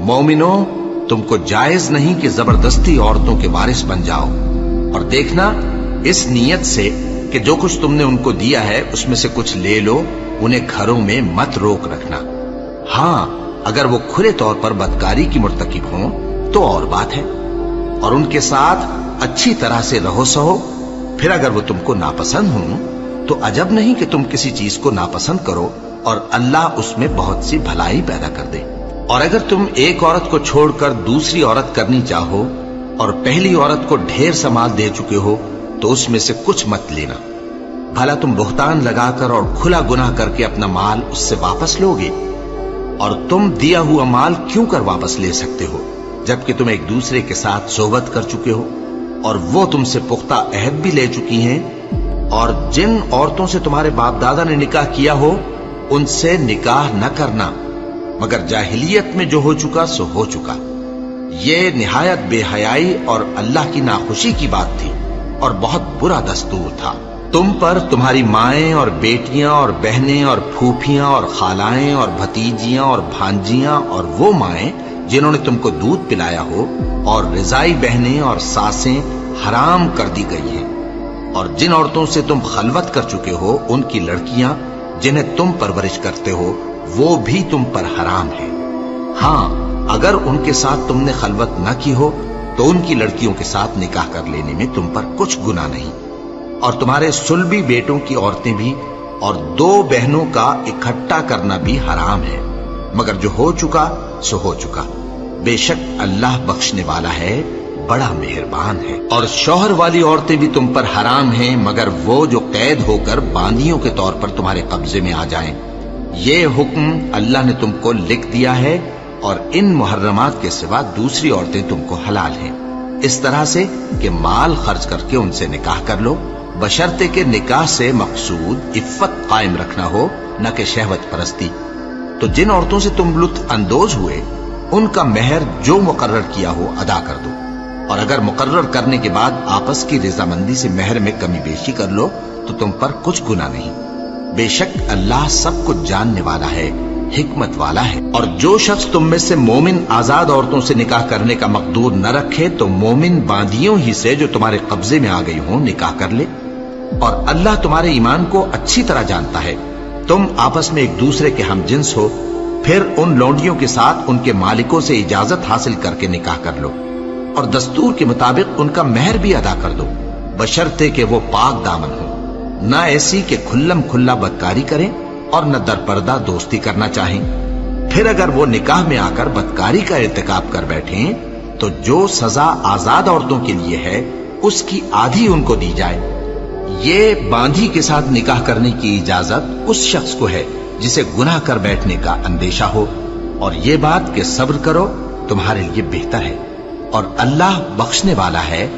मोमिनो, तुमको जायज नहीं कि जबरदस्ती औरतों के वारिस बन जाओ, और देखना इस नीयत से कि जो कुछ तुमने उनको दिया है उसमें से कुछ ले लो, उन्हें घरों में मत रोक रखना। हाँ, अगर वो खुले तौर पर बदकारी की मुर्तकिब हों तो और बात है, और उनके साथ अच्छी तरह से रहो सहो। फिर अगर वो तुमको नापसंद हों तो अजब नहीं कि तुम किसी चीज को नापसंद करो और अल्लाह उसमें बहुत सी भलाई पैदा कर दे। और अगर तुम एक औरत को छोड़कर दूसरी औरत करनी चाहो और पहली औरत को ढेर सा माल दे चुके हो तो उसमें से कुछ मत लेना। भला तुम बुहतान लगाकर और खुला गुनाह करके अपना माल उससे वापस लोगे? और तुम दिया हुआ माल क्यों कर वापस ले सकते हो जबकि तुम एक दूसरे के साथ सोबत कर चुके हो और वो तुमसे पुख्ता अहद भी ले चुकी हैं? और जिन औरतों से तुम्हारे बाप दादा ने निकाह किया हो उनसे निकाह न करना, मगर जाहिलियत में जो हो चुका सो हो चुका। ये निहायत बेहयाई और अल्लाह की नाखुशी की बात थी और बहुत बुरा दस्तूर था। तुम पर तुम्हारी माएं और बेटियां और बहनें और फूफियां और खालाएं और भतीजियां और भांजियां और वो माएं जिन्होंने तुमको दूध पिलाया हो और रिजाई बहनें और सासें हराम कर दी गई हैं। और जिन औरतों से तुम खलवत कर चुके हो उनकी लड़कियां जिन्हें तुम परवरिश करते हो वो भी तुम पर हराम है। हाँ, अगर उनके साथ तुमने खलवत न की हो तो उनकी लड़कियों के साथ निकाह कर लेने में तुम पर कुछ गुनाह नहीं। और तुम्हारे सुलभी बेटों की औरतें भी और दो बहनों का इकट्ठा करना भी हराम है, मगर जो हो चुका सो हो चुका। बेशक अल्लाह बख्शने वाला है, बड़ा मेहरबान है। और शौहर वाली औरतें भी तुम पर हराम हैं, मगर वो जो कैद होकर बांदियों के तौर पर तुम्हारे कब्जे में आ जाएं। ये हुक्म अल्लाह ने तुमको लिख दिया है और इन मुहर्रमात के सिवा दूसरी औरतें तुमको हलाल हैं, इस तरह से कि माल खर्च करके उनसे निकाह कर लो, बशर्ते के निकाह से मकसूद इफ्फत कायम रखना हो, न कि शहवत परस्ती। तो जिन औरतों से तुम लुत्फ अंदोज हुए उनका मेहर जो मुकर्रर किया हो अदा कर दो। और अगर मुकर्रर करने के बाद आपस की रजामंदी से मेहर में कमी बेशी कर लो तो तुम पर कुछ गुनाह नहीं। बेशक अल्लाह सब कुछ जानने वाला है, हिकमत वाला है। और जो शख्स तुम में से मोमिन आजाद औरतों से निकाह करने का मकदूर न रखे तो मोमिन बांदियों ही से जो तुम्हारे कब्जे में आ गई हो निकाह कर ले। और अल्लाह तुम्हारे ईमान को अच्छी तरह जानता है। तुम आपस में एक दूसरे के हम जिन्स हो, फिर उन लौंडियों के साथ उनके मालिकों से इजाजत हासिल करके निकाह कर लो और दस्तूर के मुताबिक उनका मेहर भी अदा कर दो, बशर्ते कि वो पाक दामन हो, न ऐसी कि खुल्लम खुल्ला बदकारी करें और न दरपर्दा दोस्ती करना चाहें। फिर अगर वो निकाह में आकर बदकारी का इर्तिकाब कर बैठें तो जो सजा आजाद औरतों के लिए है उसकी आधी उनको दी जाए। ये बांधी के साथ निकाह करने की इजाजत उस शख्स को है जिसे गुनाह कर बैठने का अंदेशा हो, और ये बात कि सब्र करो तुम्हारे लिए बेहतर है, और अल्लाह बख्शने वाला है,